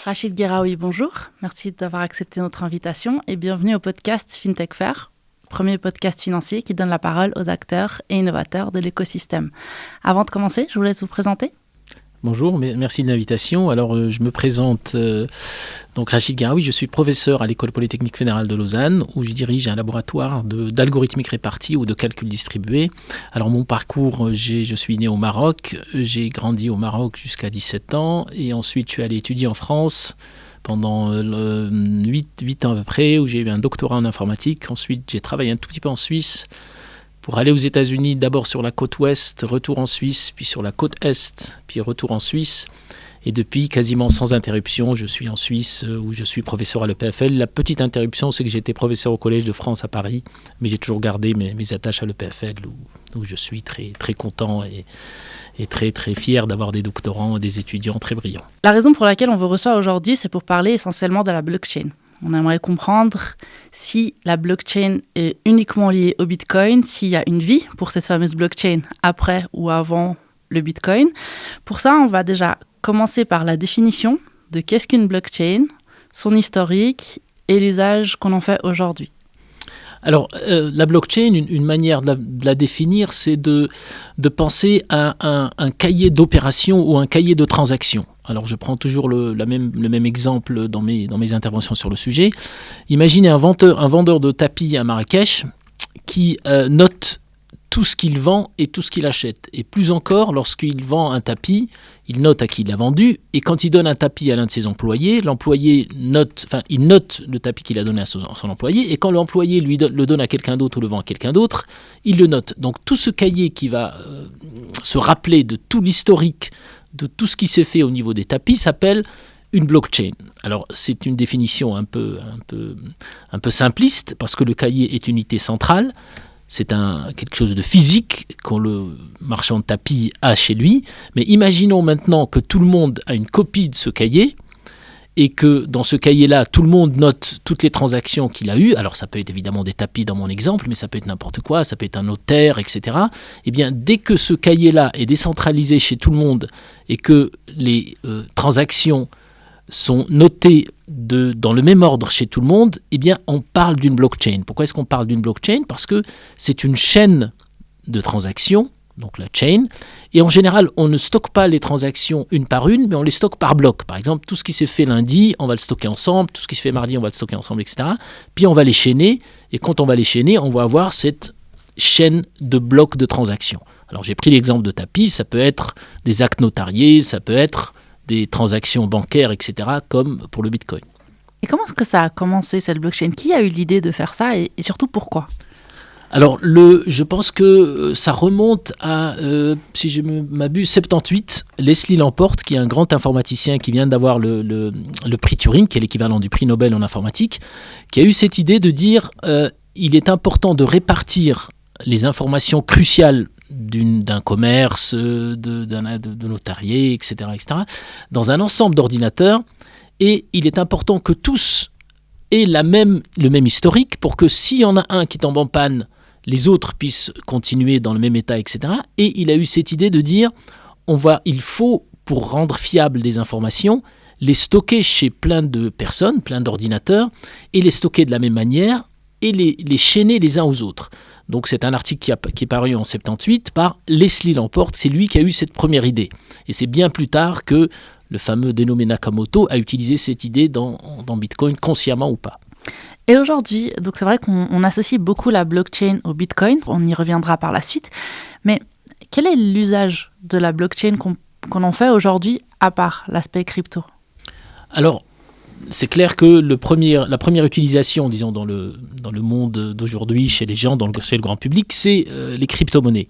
Rachid Guéraoui, bonjour. Merci d'avoir accepté notre invitation et bienvenue au podcast FinTech Fair, premier podcast financier qui donne la parole aux acteurs et innovateurs de l'écosystème. Avant de commencer, je vous laisse vous présenter. Bonjour, merci de l'invitation. Alors, je me présente, donc Rachid Guéraoui, je suis professeur à l'École Polytechnique Fédérale de Lausanne, où je dirige un laboratoire d'algorithmique répartie ou de calcul distribué. Alors, mon parcours, je suis né au Maroc, j'ai grandi au Maroc jusqu'à 17 ans, et ensuite je suis allé étudier en France pendant 8 ans à peu près, où j'ai eu un doctorat en informatique. Ensuite, j'ai travaillé un tout petit peu en Suisse, pour aller aux États-Unis, d'abord sur la côte ouest, retour en Suisse, puis sur la côte est, puis retour en Suisse. Et depuis, quasiment sans interruption, je suis en Suisse où je suis professeur à l'EPFL. La petite interruption, c'est que j'étais professeur au Collège de France à Paris, mais j'ai toujours gardé mes attaches à l'EPFL où je suis très, très content et très, très fier d'avoir des doctorants et des étudiants très brillants. La raison pour laquelle on vous reçoit aujourd'hui, c'est pour parler essentiellement de la blockchain. On aimerait comprendre si la blockchain est uniquement liée au Bitcoin, s'il y a une vie pour cette fameuse blockchain après ou avant le Bitcoin. Pour ça, on va déjà commencer par la définition de qu'est-ce qu'une blockchain, son historique et l'usage qu'on en fait aujourd'hui. Alors, la blockchain, une manière de la définir, c'est de penser à un cahier d'opérations ou un cahier de transactions. Alors, je prends toujours le même exemple dans mes interventions sur le sujet. Imaginez un vendeur de tapis à Marrakech qui note tout ce qu'il vend et tout ce qu'il achète. Et plus encore, lorsqu'il vend un tapis, il note à qui il l'a vendu. Et quand il donne un tapis à l'un de ses employés, l'employé note le tapis qu'il a donné à son employé. Et quand l'employé le donne à quelqu'un d'autre ou le vend à quelqu'un d'autre, il le note. Donc tout ce cahier qui va se rappeler de tout l'historique, de tout ce qui s'est fait au niveau des tapis, s'appelle une blockchain. Alors c'est une définition un peu simpliste, parce que le cahier est une unité centrale. C'est quelque chose de physique que le marchand de tapis a chez lui. Mais imaginons maintenant que tout le monde a une copie de ce cahier et que dans ce cahier-là, tout le monde note toutes les transactions qu'il a eues. Alors ça peut être évidemment des tapis dans mon exemple, mais ça peut être n'importe quoi, ça peut être un notaire, etc. Eh bien, dès que ce cahier-là est décentralisé chez tout le monde et que les transactions sont notées dans le même ordre chez tout le monde, eh bien, on parle d'une blockchain. Pourquoi est-ce qu'on parle d'une blockchain ? Parce que c'est une chaîne de transactions, donc la chain, et en général, on ne stocke pas les transactions une par une, mais on les stocke par bloc. Par exemple, tout ce qui s'est fait lundi, on va le stocker ensemble, tout ce qui se fait mardi, on va le stocker ensemble, etc. Puis on va les chaîner, et quand on va les chaîner, on va avoir cette chaîne de blocs de transactions. Alors j'ai pris l'exemple de tapis, ça peut être des actes notariés, ça peut être des transactions bancaires, etc., comme pour le Bitcoin. Et comment est-ce que ça a commencé, cette blockchain ? Qui a eu l'idée de faire ça et surtout pourquoi ? Alors, je pense que ça remonte à, si je ne m'abuse, 78, Leslie Lamport, qui est un grand informaticien qui vient d'avoir le prix Turing, qui est l'équivalent du prix Nobel en informatique, qui a eu cette idée de dire il est important de répartir les informations cruciales d'un commerce, de notarié, etc., dans un ensemble d'ordinateurs, et il est important que tous aient le même historique pour que s'il y en a un qui tombe en panne, les autres puissent continuer dans le même état, etc. Et il a eu cette idée de dire, il faut, pour rendre fiables des informations, les stocker chez plein de personnes, plein d'ordinateurs, et les stocker de la même manière, et les chaîner les uns aux autres. Donc c'est un article qui est paru en 78 par Leslie Lamport, c'est lui qui a eu cette première idée. Et c'est bien plus tard que le fameux dénommé Nakamoto a utilisé cette idée dans Bitcoin, consciemment ou pas. Et aujourd'hui, donc c'est vrai qu'on associe beaucoup la blockchain au Bitcoin, on y reviendra par la suite, mais quel est l'usage de la blockchain qu'on en fait aujourd'hui à part l'aspect crypto ? Alors, c'est clair que la première utilisation, disons, dans le monde d'aujourd'hui, chez les gens, chez le grand public, c'est les crypto-monnaies.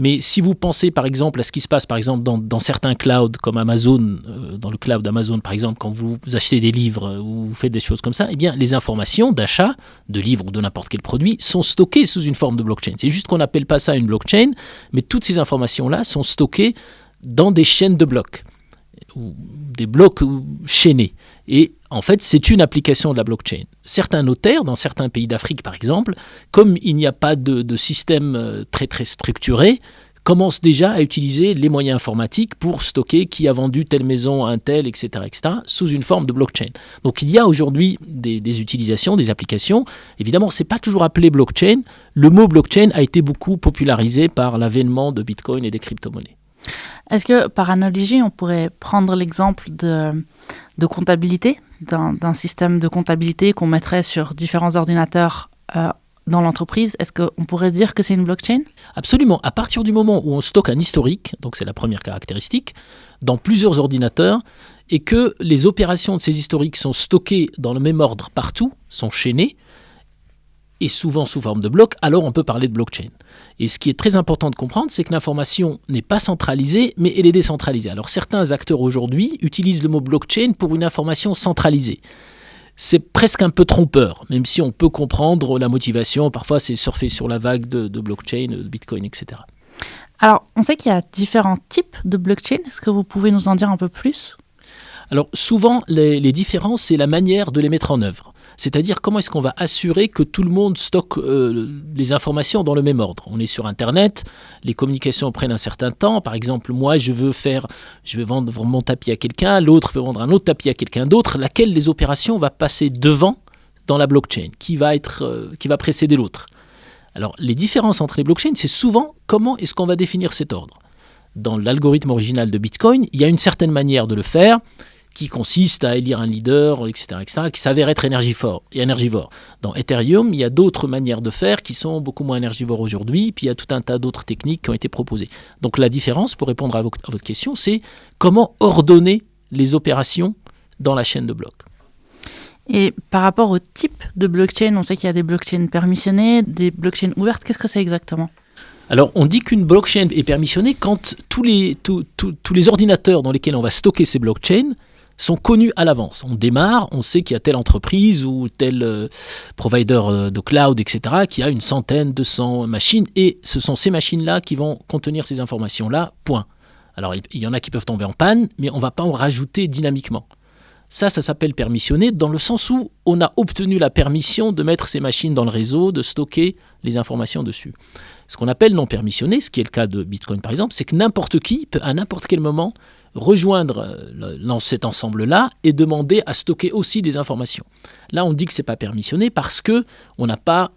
Mais si vous pensez par exemple à ce qui se passe par exemple dans certains clouds comme Amazon, dans le cloud d'Amazon par exemple, quand vous achetez des livres ou vous faites des choses comme ça, eh bien les informations d'achat de livres ou de n'importe quel produit sont stockées sous une forme de blockchain. C'est juste qu'on n'appelle pas ça une blockchain, mais toutes ces informations-là sont stockées dans des chaînes de blocs, ou des blocs chaînés. Et en fait, c'est une application de la blockchain. Certains notaires, dans certains pays d'Afrique par exemple, comme il n'y a pas de système très très structuré, commencent déjà à utiliser les moyens informatiques pour stocker qui a vendu telle maison à un tel, etc., sous une forme de blockchain. Donc il y a aujourd'hui des utilisations, des applications. Évidemment, ce n'est pas toujours appelé blockchain. Le mot blockchain a été beaucoup popularisé par l'avènement de Bitcoin et des crypto-monnaies. Est-ce que, par analogie, on pourrait prendre l'exemple de comptabilité, d'un système de comptabilité qu'on mettrait sur différents ordinateurs dans l'entreprise? Est-ce qu'on pourrait dire que c'est une blockchain? Absolument. À partir du moment où on stocke un historique, donc c'est la première caractéristique, dans plusieurs ordinateurs, et que les opérations de ces historiques sont stockées dans le même ordre partout, sont chaînées, et souvent sous forme de blocs, alors on peut parler de blockchain. Et ce qui est très important de comprendre, c'est que l'information n'est pas centralisée, mais elle est décentralisée. Alors certains acteurs aujourd'hui utilisent le mot blockchain pour une information centralisée. C'est presque un peu trompeur, même si on peut comprendre la motivation. Parfois, c'est surfer sur la vague de blockchain, de Bitcoin, etc. Alors, on sait qu'il y a différents types de blockchain. Est-ce que vous pouvez nous en dire un peu plus? Alors, souvent, les différences, c'est la manière de les mettre en œuvre. C'est-à-dire comment est-ce qu'on va assurer que tout le monde stocke les informations dans le même ordre. On est sur Internet, les communications prennent un certain temps. Par exemple, moi, je veux vendre mon tapis à quelqu'un, l'autre veut vendre un autre tapis à quelqu'un d'autre, laquelle des opérations va passer devant dans la blockchain, qui va précéder l'autre. Alors, les différences entre les blockchains, c'est souvent comment est-ce qu'on va définir cet ordre. Dans l'algorithme original de Bitcoin, il y a une certaine manière de le faire, qui consiste à élire un leader, etc., qui s'avère être énergivore. Dans Ethereum, il y a d'autres manières de faire qui sont beaucoup moins énergivores aujourd'hui, puis il y a tout un tas d'autres techniques qui ont été proposées. Donc la différence, pour répondre à votre question, c'est comment ordonner les opérations dans la chaîne de blocs. Et par rapport au type de blockchain, on sait qu'il y a des blockchains permissionnées, des blockchains ouvertes. Qu'est-ce que c'est exactement ? Alors, on dit qu'une blockchain est permissionnée quand tous les ordinateurs dans lesquels on va stocker ces blockchains sont connus à l'avance. On démarre, on sait qu'il y a telle entreprise ou tel provider de cloud, etc., qui a 100, 200 machines, et ce sont ces machines-là qui vont contenir ces informations-là, point. Alors, il y en a qui peuvent tomber en panne, mais on ne va pas en rajouter dynamiquement. Ça s'appelle permissionné dans le sens où on a obtenu la permission de mettre ces machines dans le réseau, de stocker les informations dessus. Ce qu'on appelle non permissionné, ce qui est le cas de Bitcoin par exemple, c'est que n'importe qui peut à n'importe quel moment rejoindre cet ensemble-là et demander à stocker aussi des informations. Là, on dit que ce n'est pas permissionné parce qu'on n'a pas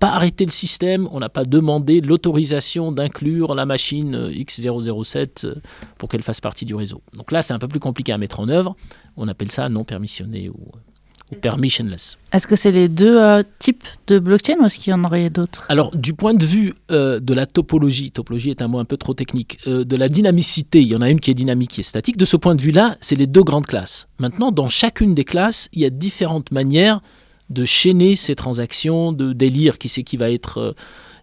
arrêté le système, on n'a pas demandé l'autorisation d'inclure la machine X007 pour qu'elle fasse partie du réseau. Donc là, c'est un peu plus compliqué à mettre en œuvre. On appelle ça non permissionné ou permissionless. Est-ce que c'est les deux types de blockchain ou est-ce qu'il y en aurait d'autres? Alors, du point de vue de la topologie est un mot un peu trop technique, de la dynamicité, il y en a une qui est dynamique, qui est statique. De ce point de vue-là, c'est les deux grandes classes. Maintenant, dans chacune des classes, il y a différentes manières de chaîner ces transactions, de d'élire qui c'est qui va être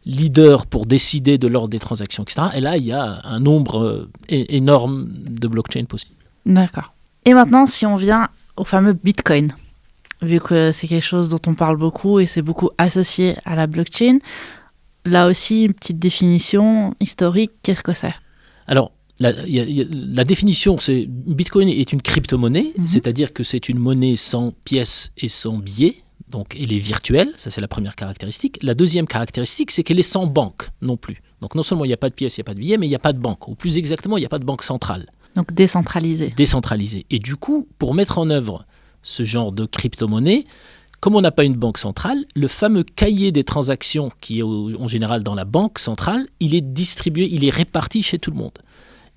leader pour décider de l'ordre des transactions, etc. Et là, il y a un nombre énorme de blockchains possibles. D'accord. Et maintenant, si on vient au fameux Bitcoin, vu que c'est quelque chose dont on parle beaucoup et c'est beaucoup associé à la blockchain. Là aussi, une petite définition historique, qu'est-ce que c'est? Alors, la définition, c'est Bitcoin est une crypto-monnaie, c'est-à-dire que c'est une monnaie sans pièces et sans billets, donc elle est virtuelle, ça c'est la première caractéristique. La deuxième caractéristique, c'est qu'elle est sans banque non plus. Donc non seulement il n'y a pas de pièces, il n'y a pas de billets, mais il n'y a pas de banque, ou plus exactement, il n'y a pas de banque centrale. Donc décentralisée. Décentralisée. Et du coup, pour mettre en œuvre ce genre de crypto-monnaie, comme on n'a pas une banque centrale, le fameux cahier des transactions qui est en général dans la banque centrale, il est distribué, il est réparti chez tout le monde.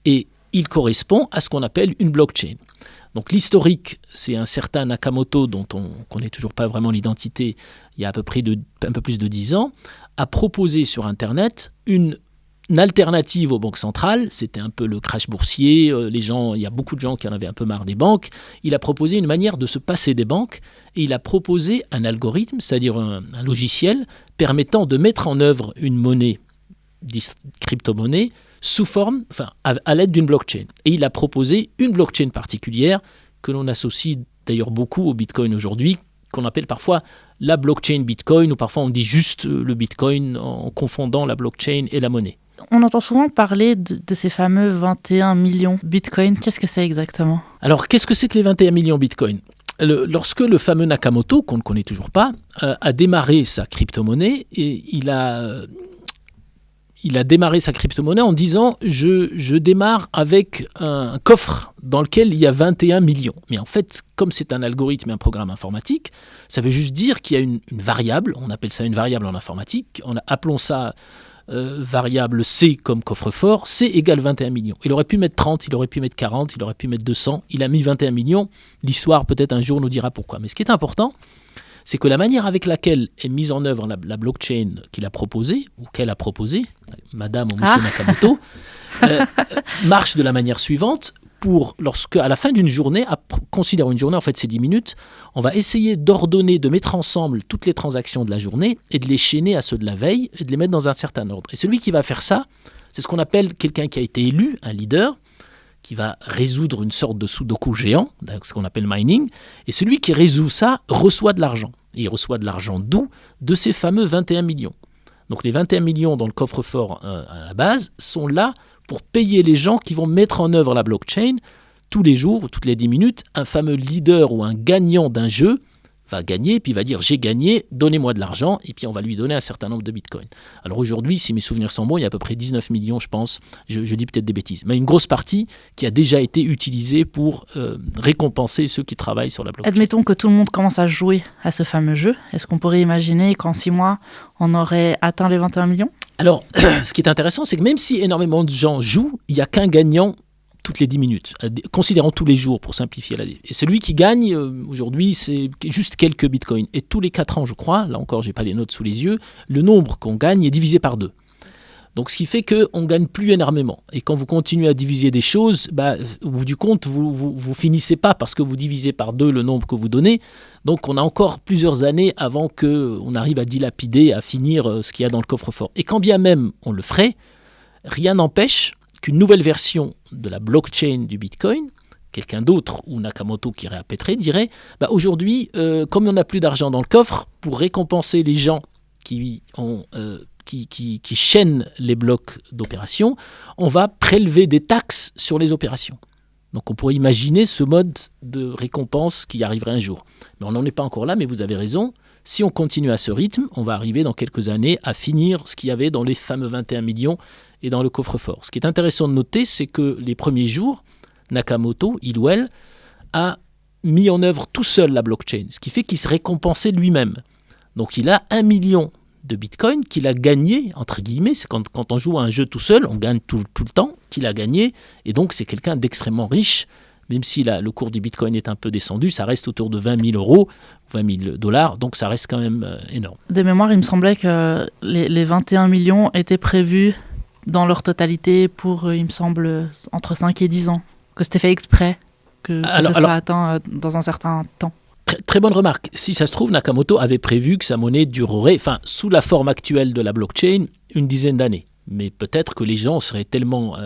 Et il correspond à ce qu'on appelle une blockchain. Donc l'historique, c'est un certain Nakamoto dont on ne connaît toujours pas vraiment l'identité, il y a à peu près un peu plus de 10 ans, a proposé sur Internet une alternative aux banques centrales. C'était un peu le crash boursier, il y a beaucoup de gens qui en avaient un peu marre des banques. Il a proposé une manière de se passer des banques et il a proposé un algorithme, c'est-à-dire un logiciel permettant de mettre en œuvre une monnaie, crypto-monnaie, sous forme, à l'aide d'une blockchain. Et il a proposé une blockchain particulière que l'on associe d'ailleurs beaucoup au Bitcoin aujourd'hui, qu'on appelle parfois la blockchain Bitcoin, ou parfois on dit juste le Bitcoin en confondant la blockchain et la monnaie. On entend souvent parler de ces fameux 21 millions Bitcoin. Qu'est-ce que c'est exactement? Alors, qu'est-ce que c'est que les 21 millions Bitcoin? Lorsque le fameux Nakamoto, qu'on ne connaît toujours pas, a démarré sa crypto-monnaie, et il a il a démarré sa crypto-monnaie en disant je démarre avec un coffre dans lequel il y a 21 millions. Mais en fait, comme c'est un algorithme et un programme informatique, ça veut juste dire qu'il y a une variable, on appelle ça une variable en informatique, appelons ça variable C comme coffre-fort, C égale 21 millions. Il aurait pu mettre 30, il aurait pu mettre 40, il aurait pu mettre 200, il a mis 21 millions. L'histoire peut-être un jour nous dira pourquoi. Mais ce qui est important, c'est que la manière avec laquelle est mise en œuvre la blockchain qu'il a proposée, ou qu'elle a proposée, Madame ou Monsieur Nakamoto, marche de la manière suivante. Lorsque, à la fin d'une journée, considère une journée, en fait c'est 10 minutes, on va essayer d'ordonner, de mettre ensemble toutes les transactions de la journée et de les chaîner à ceux de la veille et de les mettre dans un certain ordre. Et celui qui va faire ça, c'est ce qu'on appelle quelqu'un qui a été élu, un leader, qui va résoudre une sorte de sudoku géant, ce qu'on appelle mining, et celui qui résout ça reçoit de l'argent. Et il reçoit de l'argent d'où ? De ces fameux 21 millions. Donc les 21 millions dans le coffre-fort à la base sont là pour payer les gens qui vont mettre en œuvre la blockchain tous les jours ou toutes les 10 minutes. Un fameux leader ou un gagnant d'un jeu va gagner, puis il va dire « j'ai gagné, donnez-moi de l'argent », et puis on va lui donner un certain nombre de bitcoins. Alors aujourd'hui, si mes souvenirs sont bons, il y a à peu près 19 millions, je pense, je dis peut-être des bêtises, mais une grosse partie qui a déjà été utilisée pour récompenser ceux qui travaillent sur la blockchain. Admettons que tout le monde commence à jouer à ce fameux jeu. Est-ce qu'on pourrait imaginer qu'en 6 mois, on aurait atteint les 21 millions ? Alors, ce qui est intéressant, c'est que même si énormément de gens jouent, il n'y a qu'un gagnant toutes les 10 minutes, considérons tous les jours pour simplifier la vie. Et celui qui gagne, aujourd'hui, c'est juste quelques bitcoins. Et tous les 4 ans, je crois, là encore, je n'ai pas les notes sous les yeux, le nombre qu'on gagne est divisé par 2. Donc, ce qui fait qu'on ne gagne plus énormément. Et quand vous continuez à diviser des choses, au bout du compte, vous finissez pas parce que vous divisez par 2 le nombre que vous donnez. Donc, on a encore plusieurs années avant qu'on arrive à dilapider, à finir ce qu'il y a dans le coffre-fort. Et quand bien même on le ferait, rien n'empêche qu'une nouvelle version de la blockchain du Bitcoin, quelqu'un d'autre ou Nakamoto qui irait à Pétré, dirait aujourd'hui, comme on n'a plus d'argent dans le coffre, pour récompenser les gens qui chaînent les blocs d'opération, on va prélever des taxes sur les opérations. Donc on pourrait imaginer ce mode de récompense qui arriverait un jour. Mais on n'en est pas encore là, mais vous avez raison. Si on continue à ce rythme, on va arriver dans quelques années à finir ce qu'il y avait dans les fameux 21 millions et dans le coffre-fort. Ce qui est intéressant de noter, c'est que les premiers jours, Nakamoto, il ou elle, a mis en œuvre tout seul la blockchain, ce qui fait qu'il se récompensait lui-même. Donc il a 1 million de bitcoin qu'il a gagné, entre guillemets, c'est quand on joue à un jeu tout seul, on gagne tout le temps, qu'il a gagné, et donc c'est quelqu'un d'extrêmement riche. Même si le cours du bitcoin est un peu descendu, ça reste autour de 20 000 euros, 20 000 $, donc ça reste quand même énorme. De mémoire, il me semblait que les 21 millions étaient prévus dans leur totalité pour, il me semble, entre 5 et 10 ans. Que c'était fait exprès, que ce soit atteint dans un certain temps. Très bonne remarque. Si ça se trouve, Nakamoto avait prévu que sa monnaie durerait, sous la forme actuelle de la blockchain, une dizaine d'années. Mais peut-être que les gens seraient tellement...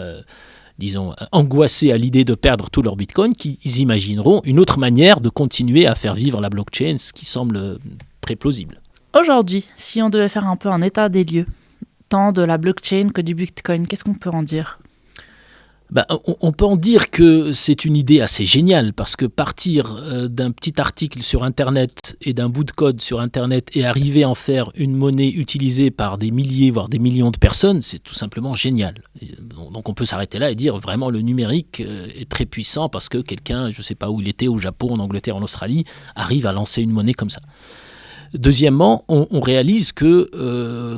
angoissés à l'idée de perdre tout leur bitcoin, qu'ils imagineront une autre manière de continuer à faire vivre la blockchain, ce qui semble très plausible. Aujourd'hui, si on devait faire un peu un état des lieux, tant de la blockchain que du bitcoin, qu'est-ce qu'on peut en dire ? On peut en dire que c'est une idée assez géniale, parce que partir d'un petit article sur Internet et d'un bout de code sur Internet et arriver à en faire une monnaie utilisée par des milliers, voire des millions de personnes, c'est tout simplement génial. Donc on peut s'arrêter là et dire vraiment le numérique est très puissant parce que quelqu'un, je ne sais pas où il était, au Japon, en Angleterre, en Australie, arrive à lancer une monnaie comme ça. Deuxièmement, on réalise que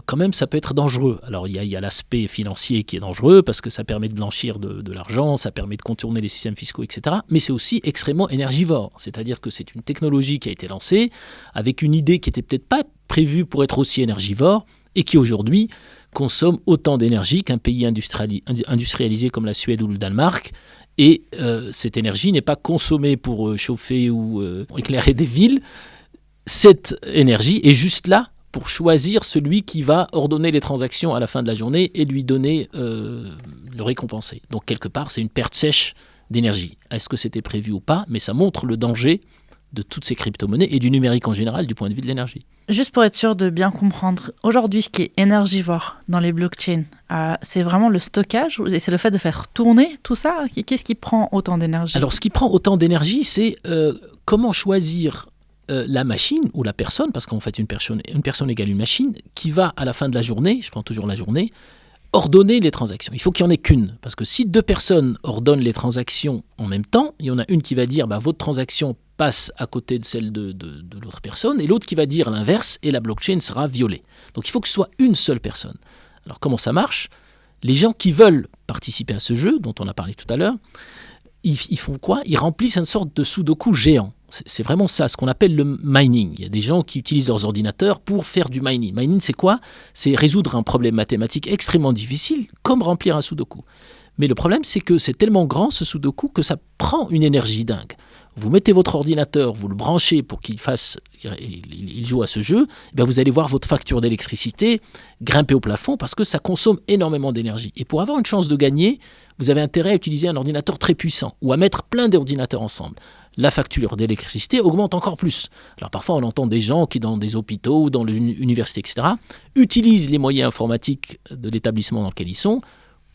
quand même ça peut être dangereux. Alors il y a l'aspect financier qui est dangereux parce que ça permet de blanchir de l'argent, ça permet de contourner les systèmes fiscaux, etc. Mais c'est aussi extrêmement énergivore. C'est-à-dire que c'est une technologie qui a été lancée avec une idée qui n'était peut-être pas prévue pour être aussi énergivore et qui aujourd'hui consomme autant d'énergie qu'un pays industrialisé comme la Suède ou le Danemark. Et cette énergie n'est pas consommée pour chauffer ou éclairer des villes. Cette énergie est juste là pour choisir celui qui va ordonner les transactions à la fin de la journée et lui donner le récompenser. Donc quelque part, c'est une perte sèche d'énergie. Est-ce que c'était prévu ou pas ? Mais ça montre le danger de toutes ces crypto-monnaies et du numérique en général du point de vue de l'énergie. Juste pour être sûr de bien comprendre, aujourd'hui, ce qui est énergivore dans les blockchains, c'est vraiment le stockage et c'est le fait de faire tourner tout ça ? Qu'est-ce qui prend autant d'énergie ? Alors, ce qui prend autant d'énergie, c'est comment choisir la machine ou la personne, parce qu'en fait une personne égale une machine, qui va à la fin de la journée, je prends toujours la journée, ordonner les transactions. Il faut qu'il n'y en ait qu'une. Parce que si 2 personnes ordonnent les transactions en même temps, il y en a une qui va dire votre transaction passe à côté de celle de l'autre personne, et l'autre qui va dire l'inverse, et la blockchain sera violée. Donc il faut que ce soit une seule personne. Alors comment ça marche ? Les gens qui veulent participer à ce jeu, dont on a parlé tout à l'heure, ils font quoi ? Ils remplissent une sorte de sudoku géant. C'est vraiment ça, ce qu'on appelle le mining. Il y a des gens qui utilisent leurs ordinateurs pour faire du mining. Mining, c'est quoi ? C'est résoudre un problème mathématique extrêmement difficile, comme remplir un sudoku. Mais le problème, c'est que c'est tellement grand, ce sudoku, que ça prend une énergie dingue. Vous mettez votre ordinateur, vous le branchez pour qu'il joue à ce jeu, et bien vous allez voir votre facture d'électricité grimper au plafond parce que ça consomme énormément d'énergie. Et pour avoir une chance de gagner, vous avez intérêt à utiliser un ordinateur très puissant ou à mettre plein d'ordinateurs ensemble. La facture d'électricité augmente encore plus. Alors parfois on entend des gens qui dans des hôpitaux ou dans l'université, etc., utilisent les moyens informatiques de l'établissement dans lequel ils sont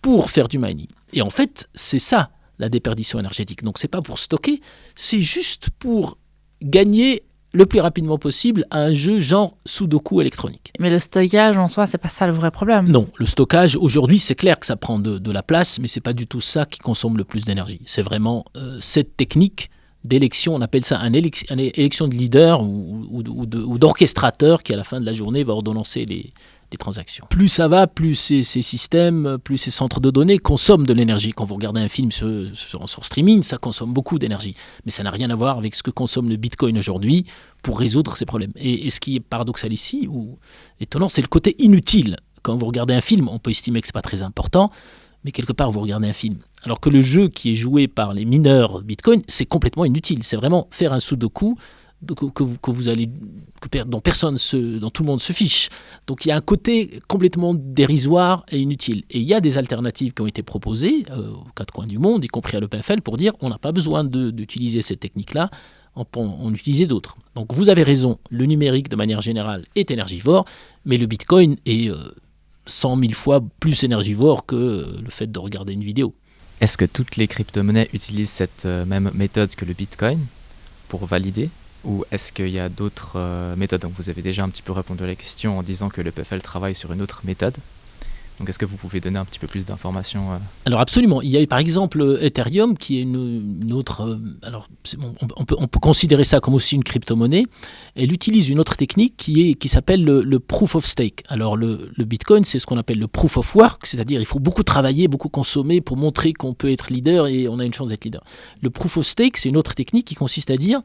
pour faire du mining. Et en fait, c'est ça la déperdition énergétique. Donc c'est pas pour stocker, c'est juste pour gagner le plus rapidement possible à un jeu genre Sudoku électronique. Mais le stockage en soi, c'est pas ça le vrai problème. Non, le stockage, aujourd'hui, c'est clair que ça prend de la place, mais c'est pas du tout ça qui consomme le plus d'énergie. C'est vraiment cette technique d'élection, on appelle ça une élection de leader ou d'orchestrateur qui à la fin de la journée va ordonnancer les transactions. Plus ça va, plus ces systèmes, plus ces centres de données consomment de l'énergie. Quand vous regardez un film sur streaming, ça consomme beaucoup d'énergie. Mais ça n'a rien à voir avec ce que consomme le Bitcoin aujourd'hui pour résoudre ces problèmes. Et ce qui est paradoxal ici, ou étonnant, c'est le côté inutile. Quand vous regardez un film, on peut estimer que ce n'est pas très important, mais quelque part, vous regardez un film. Alors que le jeu qui est joué par les mineurs Bitcoin, c'est complètement inutile. C'est vraiment faire un sudoku dont tout le monde se fiche. Donc il y a un côté complètement dérisoire et inutile. Et il y a des alternatives qui ont été proposées aux 4 coins du monde, y compris à l'EPFL, pour dire on n'a pas besoin d'utiliser cette technique-là, on peut en utiliser d'autres. Donc vous avez raison, le numérique de manière générale est énergivore, mais le Bitcoin est 100 000 fois plus énergivore que le fait de regarder une vidéo. Est-ce que toutes les crypto-monnaies utilisent cette même méthode que le Bitcoin pour valider ? Ou est-ce qu'il y a d'autres méthodes ? Donc vous avez déjà un petit peu répondu à la question en disant que le PFL travaille sur une autre méthode. Donc est-ce que vous pouvez donner un petit peu plus d'informations Alors absolument. Il y a par exemple Ethereum qui est une autre... on peut considérer ça comme aussi une crypto-monnaie. Elle utilise une autre technique qui s'appelle le proof of stake. Alors le Bitcoin, c'est ce qu'on appelle le proof of work, c'est-à-dire il faut beaucoup travailler, beaucoup consommer pour montrer qu'on peut être leader et on a une chance d'être leader. Le proof of stake, c'est une autre technique qui consiste à dire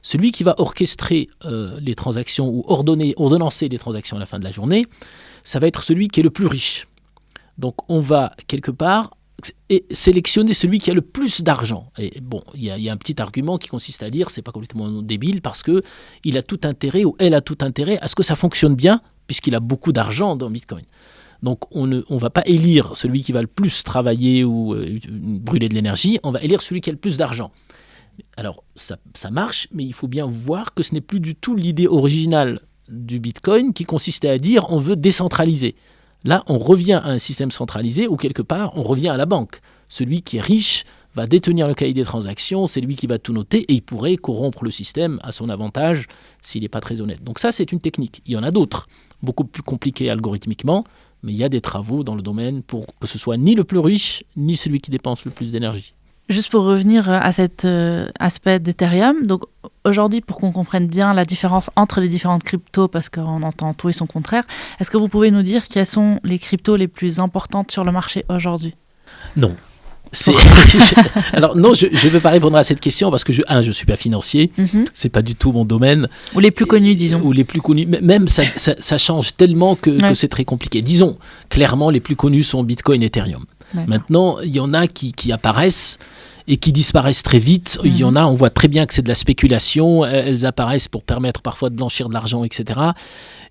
celui qui va orchestrer les transactions ou ordonnancer les transactions à la fin de la journée, ça va être celui qui est le plus riche. Donc on va quelque part sélectionner celui qui a le plus d'argent. Et bon, il y a un petit argument qui consiste à dire, c'est pas complètement débile, parce que il a tout intérêt ou elle a tout intérêt à ce que ça fonctionne bien, puisqu'il a beaucoup d'argent dans Bitcoin. Donc on ne va pas élire celui qui va le plus travailler ou brûler de l'énergie, on va élire celui qui a le plus d'argent. Alors ça marche, mais il faut bien voir que ce n'est plus du tout l'idée originale du Bitcoin qui consistait à dire on veut décentraliser. Là, on revient à un système centralisé où quelque part, on revient à la banque. Celui qui est riche va détenir le cahier des transactions, c'est lui qui va tout noter et il pourrait corrompre le système à son avantage s'il n'est pas très honnête. Donc ça, c'est une technique. Il y en a d'autres, beaucoup plus compliquées algorithmiquement, mais il y a des travaux dans le domaine pour que ce soit ni le plus riche, ni celui qui dépense le plus d'énergie. Juste pour revenir à cet aspect d'Ethereum, donc aujourd'hui, pour qu'on comprenne bien la différence entre les différentes cryptos, parce qu'on entend tout et son contraire, est-ce que vous pouvez nous dire quelles sont les cryptos les plus importantes sur le marché aujourd'hui ? Non. Alors non, je ne vais pas répondre à cette question parce que je suis pas financier, c'est pas du tout mon domaine. Ou les plus connus, disons. Ou les plus connus, même ça change tellement que c'est très compliqué. Disons, clairement, les plus connus sont Bitcoin et Ethereum. D'accord. Maintenant, il y en a qui apparaissent et qui disparaissent très vite. Il y en a, on voit très bien que c'est de la spéculation. Elles apparaissent pour permettre parfois de blanchir de l'argent, etc.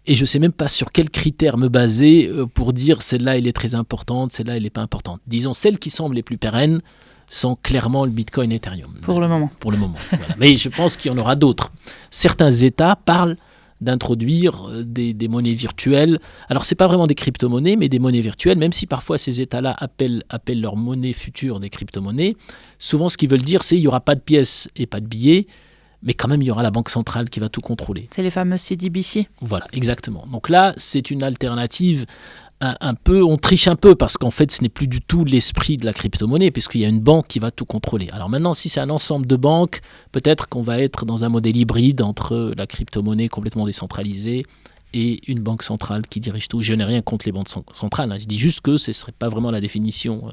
Et je ne sais même pas sur quels critères me baser pour dire celle-là, elle est très importante, celle-là, elle n'est pas importante. Disons, celles qui semblent les plus pérennes sont clairement le Bitcoin et Ethereum. Pour le moment. Pour le moment, voilà. Mais je pense qu'il y en aura d'autres. Certains États parlent d'introduire des monnaies virtuelles. Alors, ce n'est pas vraiment des crypto-monnaies, mais des monnaies virtuelles, même si parfois ces États-là appellent leur monnaie future des crypto-monnaies. Souvent, ce qu'ils veulent dire, c'est qu'il n'y aura pas de pièces et pas de billets, mais quand même il y aura la banque centrale qui va tout contrôler. C'est les fameux CDBC. Voilà, exactement. Donc là, c'est une alternative un peu, on triche un peu parce qu'en fait, ce n'est plus du tout l'esprit de la crypto-monnaie puisqu'il y a une banque qui va tout contrôler. Alors maintenant, si c'est un ensemble de banques, peut-être qu'on va être dans un modèle hybride entre la crypto-monnaie complètement décentralisée et une banque centrale qui dirige tout. Je n'ai rien contre les banques centrales, hein. Je dis juste que ce ne serait pas vraiment la définition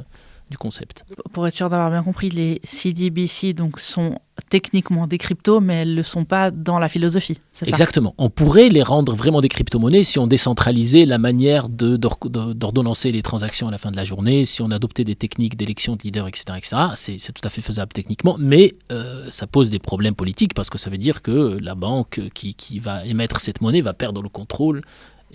du concept. Pour être sûr d'avoir bien compris, les CDBC donc, sont techniquement des cryptos, mais elles ne le sont pas dans la philosophie, c'est ça? Exactement. On pourrait les rendre vraiment des crypto-monnaies si on décentralisait la manière d'ordonnancer les transactions à la fin de la journée, si on adoptait des techniques d'élection de leaders, etc. etc. C'est tout à fait faisable techniquement, mais ça pose des problèmes politiques parce que ça veut dire que la banque qui va émettre cette monnaie va perdre le contrôle.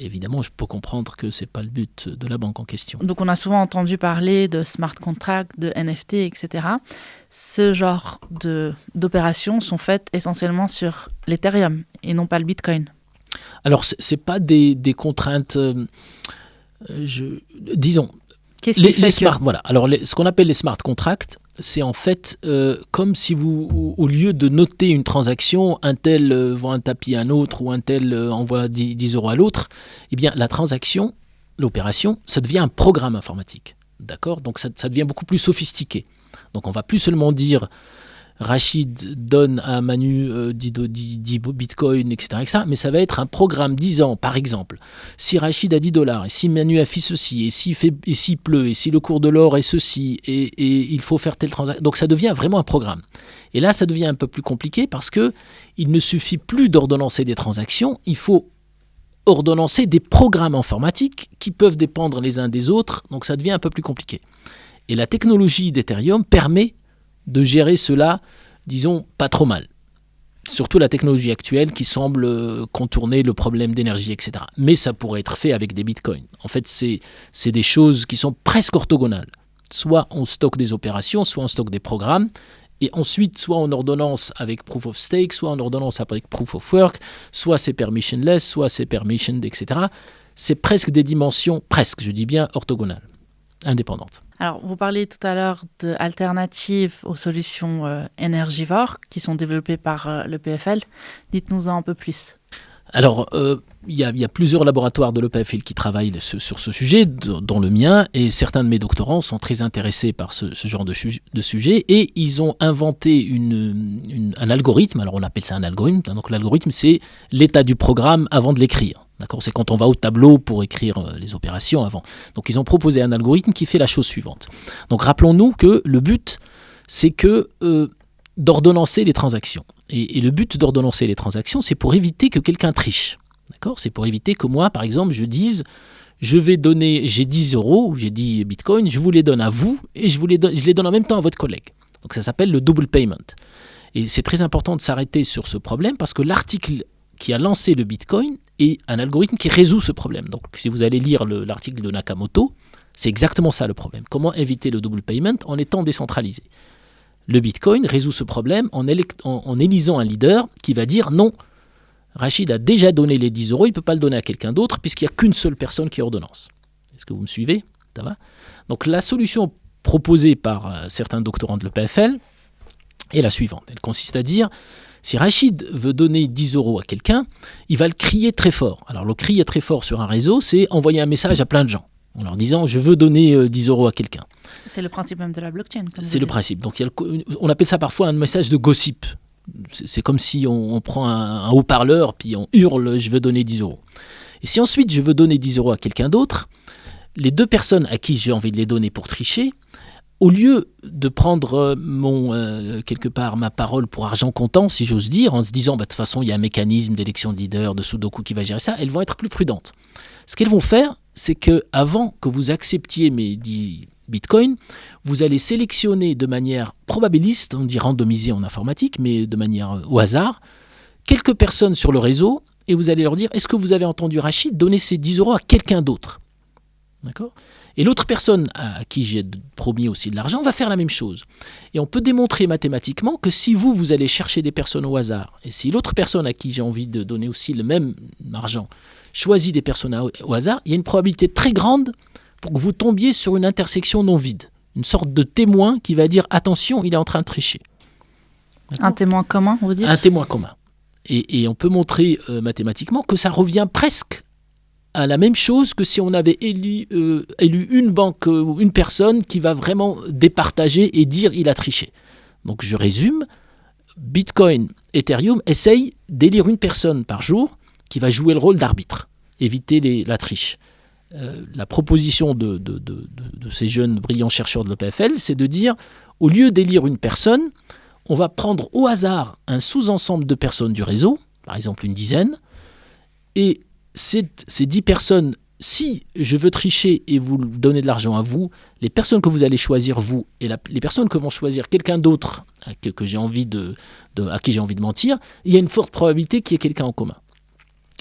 Évidemment, je peux comprendre que ce n'est pas le but de la banque en question. Donc, on a souvent entendu parler de smart contracts, de NFT, etc. Ce genre d'opérations sont faites essentiellement sur l'Ethereum et non pas le Bitcoin. Alors, ce n'est pas des contraintes, disons, Qu'est-ce qui fait smart, voilà. Alors, ce qu'on appelle les smart contracts, c'est en fait comme si vous, au lieu de noter une transaction, un tel vend un tapis à un autre ou un tel envoie 10 euros à l'autre, eh bien la transaction, l'opération, ça devient un programme informatique. D'accord ? Donc ça devient beaucoup plus sophistiqué. Donc on ne va plus seulement dire Rachid donne à Manu 10 bitcoins, etc., mais ça va être un programme disant, par exemple, si Rachid a $10, et si Manu a fait ceci, et s'il pleut, et si le cours de l'or est ceci, et il faut faire telle transaction. Donc ça devient vraiment un programme. Et là, ça devient un peu plus compliqué parce qu'il ne suffit plus d'ordonnancer des transactions, il faut ordonnancer des programmes informatiques qui peuvent dépendre les uns des autres, donc ça devient un peu plus compliqué. Et la technologie d'Ethereum permet de gérer cela, disons, pas trop mal. Surtout la technologie actuelle qui semble contourner le problème d'énergie, etc. Mais ça pourrait être fait avec des bitcoins. En fait, c'est des choses qui sont presque orthogonales. Soit on stocke des opérations, soit on stocke des programmes, et ensuite, soit on ordonnance avec Proof of Stake, soit on ordonnance avec Proof of Work, soit c'est permissionless, soit c'est permissioned, etc. C'est presque des dimensions, presque, je dis bien, orthogonales, indépendantes. Alors, vous parliez tout à l'heure d'alternatives aux solutions énergivores qui sont développées par le PFL. Dites-nous-en un peu plus. Alors, il y a plusieurs laboratoires de l'EPFL qui travaillent sur ce sujet, dont le mien, et certains de mes doctorants sont très intéressés par ce genre de sujet, et ils ont inventé un algorithme. Alors, on appelle ça un algorithme. Donc, l'algorithme, c'est l'état du programme avant de l'écrire. D'accord ? C'est quand on va au tableau pour écrire les opérations avant. Donc, ils ont proposé un algorithme qui fait la chose suivante. Donc, rappelons-nous que le but, c'est d'ordonnancer les transactions. Et le but d'ordonnancer les transactions, c'est pour éviter que quelqu'un triche. D'accord ? C'est pour éviter que moi, par exemple, je dise, j'ai 10 euros ou j'ai 10 bitcoins, je vous les donne à vous et je les donne en même temps à votre collègue. Donc, ça s'appelle le double payment. Et c'est très important de s'arrêter sur ce problème parce que l'article qui a lancé le bitcoin est un algorithme qui résout ce problème. Donc, si vous allez lire l'article de Nakamoto, c'est exactement ça le problème. Comment éviter le double payment en étant décentralisé ? Le bitcoin résout ce problème en élisant un leader qui va dire non, Rachid a déjà donné les 10 euros, il ne peut pas le donner à quelqu'un d'autre puisqu'il n'y a qu'une seule personne qui ordonnance. Est-ce que vous me suivez ? Ça va ? Donc la solution proposée par certains doctorants de l'EPFL est la suivante. Elle consiste à dire, si Rachid veut donner 10 euros à quelqu'un, il va le crier très fort. Alors le crier très fort sur un réseau, c'est envoyer un message à plein de gens en leur disant je veux donner 10 euros à quelqu'un. C'est le principe même de la blockchain. C'est le principe. Donc on appelle ça parfois un message de gossip. C'est comme si on prend un haut-parleur puis on hurle je veux donner 10 euros. Et si ensuite je veux donner 10 euros à quelqu'un d'autre, les deux personnes à qui j'ai envie de les donner pour tricher, au lieu de prendre quelque part ma parole pour argent comptant, si j'ose dire, en se disant de toute façon il y a un mécanisme d'élection de leader, de Sudoku qui va gérer ça, elles vont être plus prudentes. Ce qu'elles vont faire, c'est qu'avant que vous acceptiez mes 10 bitcoins, vous allez sélectionner de manière probabiliste, on dit randomisée en informatique, mais de manière au hasard, quelques personnes sur le réseau et vous allez leur dire, est-ce que vous avez entendu Rachid donner ces 10 euros à quelqu'un d'autre ? D'accord ? Et l'autre personne à qui j'ai promis aussi de l'argent va faire la même chose. Et on peut démontrer mathématiquement que si vous allez chercher des personnes au hasard, et si l'autre personne à qui j'ai envie de donner aussi le même argent choisit des personnes au hasard, il y a une probabilité très grande pour que vous tombiez sur une intersection non vide. Une sorte de témoin qui va dire « Attention, il est en train de tricher ». Un témoin commun, vous dites ? Un témoin commun. Et on peut montrer mathématiquement que ça revient presque à la même chose que si on avait élu une banque ou une personne qui va vraiment départager et dire il a triché. Donc je résume, Bitcoin, Ethereum essayent d'élire une personne par jour qui va jouer le rôle d'arbitre, éviter la triche. La proposition de ces jeunes brillants chercheurs de l'EPFL, c'est de dire, au lieu d'élire une personne, on va prendre au hasard un sous-ensemble de personnes du réseau, par exemple une dizaine, et ces 10 personnes, si je veux tricher et vous donner de l'argent à vous, les personnes que vous allez choisir vous et les personnes que vont choisir quelqu'un d'autre à qui j'ai envie de mentir, il y a une forte probabilité qu'il y ait quelqu'un en commun.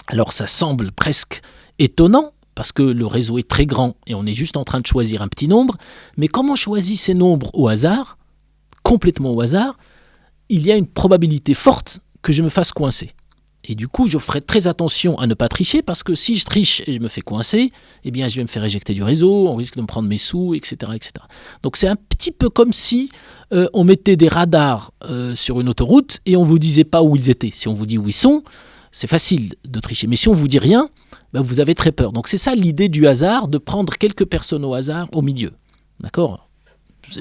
Alors ça semble presque étonnant parce que le réseau est très grand et on est juste en train de choisir un petit nombre, mais comme on choisit ces nombres au hasard, complètement au hasard, il y a une probabilité forte que je me fasse coincer. Et du coup, je ferai très attention à ne pas tricher parce que si je triche et je me fais coincer, eh bien, je vais me faire éjecter du réseau, on risque de me prendre mes sous, etc. etc. Donc, c'est un petit peu comme si on mettait des radars sur une autoroute et on ne vous disait pas où ils étaient. Si on vous dit où ils sont, c'est facile de tricher. Mais si on ne vous dit rien, ben, vous avez très peur. Donc, c'est ça l'idée du hasard, de prendre quelques personnes au hasard au milieu. D'accord ?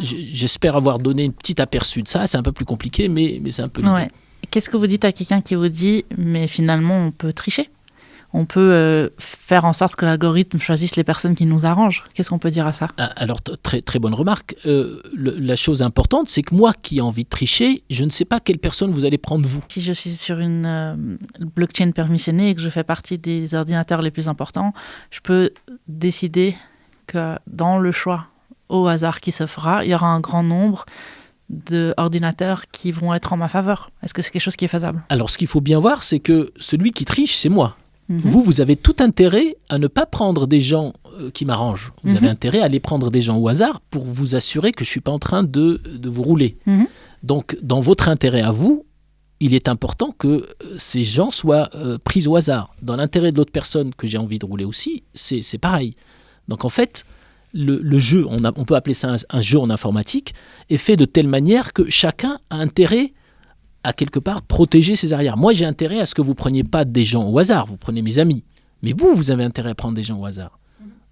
J'espère avoir donné une petite aperçu de ça. C'est un peu plus compliqué, mais c'est un peu l'idée. Ouais. Qu'est-ce que vous dites à quelqu'un qui vous dit « mais finalement, on peut tricher ?» On peut faire en sorte que l'algorithme choisisse les personnes qui nous arrangent. Qu'est-ce qu'on peut dire à ça ? Alors, très, très bonne remarque. La chose importante, c'est que moi qui ai envie de tricher, je ne sais pas quelle personne vous allez prendre vous. Si je suis sur une blockchain permissionnée et que je fais partie des ordinateurs les plus importants, je peux décider que dans le choix au hasard qui se fera, il y aura un grand nombre d'ordinateurs qui vont être en ma faveur. Est-ce que c'est quelque chose qui est faisable ? Alors, ce qu'il faut bien voir, c'est que celui qui triche, c'est moi. Mm-hmm. Vous avez tout intérêt à ne pas prendre des gens qui m'arrangent. Vous avez intérêt à aller prendre des gens au hasard pour vous assurer que je ne suis pas en train de vous rouler. Donc, dans votre intérêt à vous, il est important que ces gens soient pris au hasard. Dans l'intérêt de l'autre personne que j'ai envie de rouler aussi, c'est pareil. Donc, en fait, le jeu, on peut appeler ça un jeu en informatique, est fait de telle manière que chacun a intérêt à quelque part protéger ses arrières. Moi, j'ai intérêt à ce que vous ne preniez pas des gens au hasard, vous prenez mes amis. Mais vous avez intérêt à prendre des gens au hasard.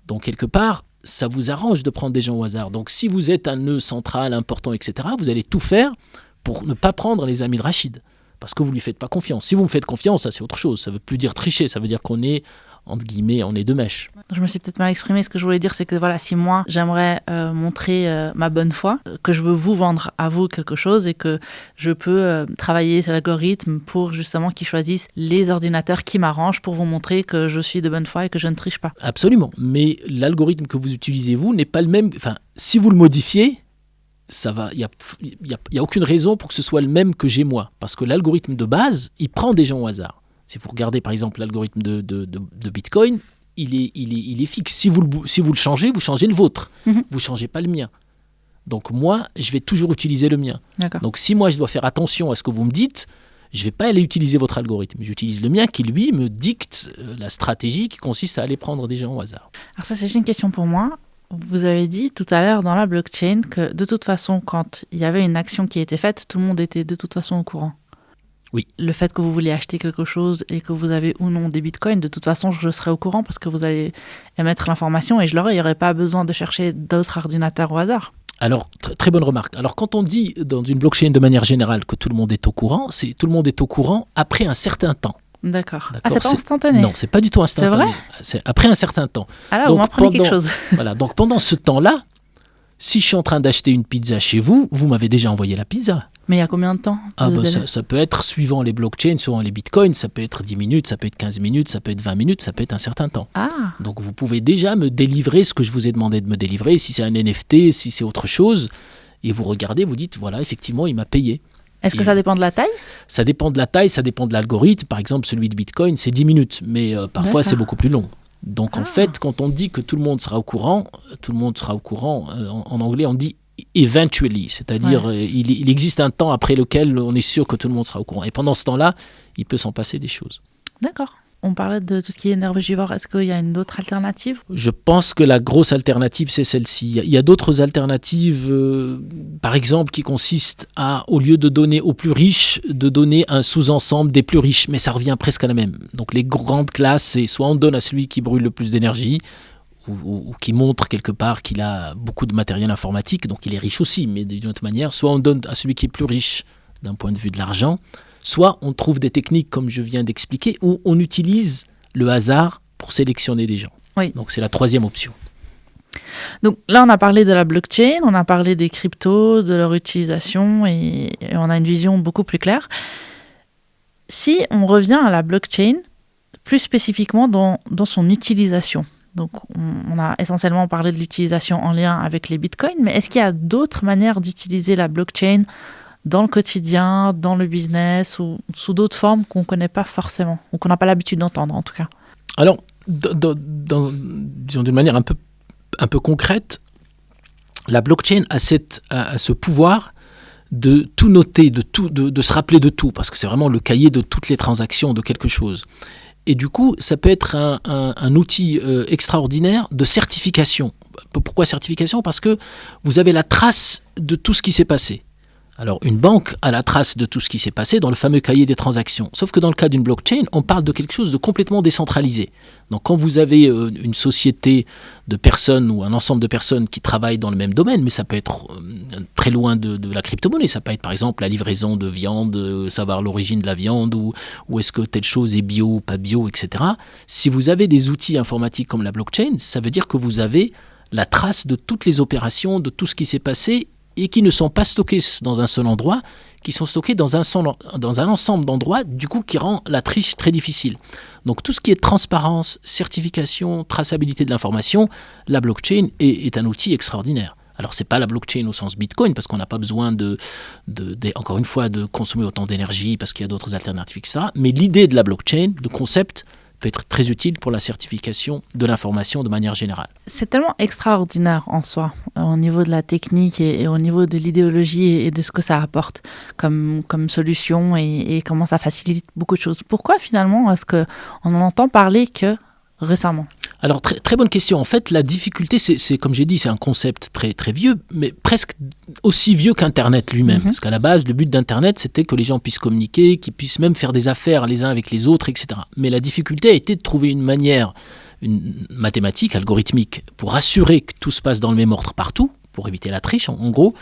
Donc, quelque part, ça vous arrange de prendre des gens au hasard. Donc, si vous êtes un nœud central, important, etc., vous allez tout faire pour ne pas prendre les amis de Rachid. Parce que vous ne lui faites pas confiance. Si vous me faites confiance, ça c'est autre chose. Ça ne veut plus dire tricher, ça veut dire qu'on est, entre guillemets, on est deux mèches. Je me suis peut-être mal exprimée. Ce que je voulais dire, c'est que voilà, si moi, j'aimerais montrer ma bonne foi, que je veux vous vendre à vous quelque chose et que je peux travailler cet algorithme pour justement qu'ils choisissent les ordinateurs qui m'arrangent pour vous montrer que je suis de bonne foi et que je ne triche pas. Absolument. Mais l'algorithme que vous utilisez, vous, n'est pas le même. Enfin, si vous le modifiez, ça va. Il y a aucune raison pour que ce soit le même que j'ai moi. Parce que l'algorithme de base, il prend des gens au hasard. Si vous regardez par exemple l'algorithme de Bitcoin, il est fixe. Si vous le changez, vous changez le vôtre. Vous ne changez pas le mien. Donc moi, je vais toujours utiliser le mien. D'accord. Donc si moi, je dois faire attention à ce que vous me dites, je ne vais pas aller utiliser votre algorithme. J'utilise le mien qui, lui, me dicte la stratégie qui consiste à aller prendre des gens au hasard. Alors ça, c'est une question pour moi. Vous avez dit tout à l'heure dans la blockchain que de toute façon, quand il y avait une action qui était faite, tout le monde était de toute façon au courant. Oui. Le fait que vous voulez acheter quelque chose et que vous avez ou non des bitcoins, de toute façon, je serai au courant parce que vous allez émettre l'information et je l'aurai. Il n'y aurait pas besoin de chercher d'autres ordinateurs au hasard. Alors, très bonne remarque. Alors, quand on dit dans une blockchain de manière générale que tout le monde est au courant, c'est tout le monde est au courant après un certain temps. D'accord. Ah, c'est pas instantané. Non, c'est pas du tout instantané. C'est vrai ? C'est après un certain temps. Ah là, vous m'apprenez quelque chose. Voilà, donc pendant ce temps-là, si je suis en train d'acheter une pizza chez vous, vous m'avez déjà envoyé la pizza. Mais il y a combien de temps ? Ça peut être, suivant les blockchains, suivant les bitcoins, ça peut être 10 minutes, ça peut être 15 minutes, ça peut être 20 minutes, ça peut être un certain temps. Ah. Donc vous pouvez déjà me délivrer ce que je vous ai demandé de me délivrer, si c'est un NFT, si c'est autre chose, et vous regardez, vous dites, voilà, effectivement, il m'a payé. Est-ce que ça dépend de la taille ? Ça dépend de la taille, ça dépend de l'algorithme. Par exemple, celui de Bitcoin, c'est 10 minutes, mais parfois c'est beaucoup plus long. Donc en fait, quand on dit que tout le monde sera au courant, en anglais on dit eventually, c'est-à-dire il existe un temps après lequel on est sûr que tout le monde sera au courant. Et pendant ce temps-là, il peut s'en passer des choses. D'accord. on parlait de tout ce qui est énergivore. Est-ce qu'il y a une autre alternative? Je pense que la grosse alternative, c'est celle-ci. Il y a d'autres alternatives, par exemple, qui consistent à, au lieu de donner aux plus riches, de donner un sous-ensemble des plus riches. Mais ça revient presque à la même. Donc les grandes classes, c'est soit on donne à celui qui brûle le plus d'énergie, ou qui montre quelque part qu'il a beaucoup de matériel informatique, donc il est riche aussi, mais d'une autre manière, soit on donne à celui qui est plus riche d'un point de vue de l'argent, soit on trouve des techniques, comme je viens d'expliquer, où on utilise le hasard pour sélectionner des gens. Oui. Donc c'est la troisième option. Donc là, on a parlé de la blockchain, on a parlé des cryptos, de leur utilisation, et on a une vision beaucoup plus claire. Si on revient à la blockchain, plus spécifiquement dans son utilisation, donc on a essentiellement parlé de l'utilisation en lien avec les bitcoins, mais est-ce qu'il y a d'autres manières d'utiliser la blockchain dans le quotidien, dans le business, ou sous d'autres formes qu'on ne connaît pas forcément, ou qu'on n'a pas l'habitude d'entendre en tout cas? Alors, disons d'une manière un peu concrète, la blockchain a ce pouvoir de tout noter, de se rappeler de tout, parce que c'est vraiment le cahier de toutes les transactions de quelque chose. Et du coup, ça peut être un outil extraordinaire de certification. Pourquoi certification? Parce que vous avez la trace de tout ce qui s'est passé. Alors, une banque a la trace de tout ce qui s'est passé dans le fameux cahier des transactions. Sauf que dans le cas d'une blockchain, on parle de quelque chose de complètement décentralisé. Donc, quand vous avez une société de personnes ou un ensemble de personnes qui travaillent dans le même domaine, mais ça peut être très loin de la crypto-monnaie, ça peut être par exemple la livraison de viande, savoir l'origine de la viande, ou est-ce que telle chose est bio ou pas bio, etc. Si vous avez des outils informatiques comme la blockchain, ça veut dire que vous avez la trace de toutes les opérations, de tout ce qui s'est passé, et qui ne sont pas stockés dans un seul endroit, qui sont stockés dans un ensemble d'endroits, du coup qui rend la triche très difficile. Donc tout ce qui est transparence, certification, traçabilité de l'information, la blockchain est un outil extraordinaire. Alors c'est pas la blockchain au sens Bitcoin, parce qu'on n'a pas besoin encore une fois de consommer autant d'énergie, parce qu'il y a d'autres alternatives, etc. Mais l'idée de la blockchain, le concept, peut être très utile pour la certification de l'information de manière générale. C'est tellement extraordinaire en soi, au niveau de la technique et au niveau de l'idéologie et de ce que ça apporte comme solution et comment ça facilite beaucoup de choses. Pourquoi finalement est-ce qu'on en entend parler que récemment? Alors, très bonne question. En fait, la difficulté, c'est comme j'ai dit, c'est un concept très, très vieux, mais presque aussi vieux qu'Internet lui-même. Parce qu'à la base, le but d'Internet, c'était que les gens puissent communiquer, qu'ils puissent même faire des affaires les uns avec les autres, etc. Mais la difficulté a été de trouver une manière, une mathématique, algorithmique, pour assurer que tout se passe dans le même ordre partout, pour éviter la triche, en gros,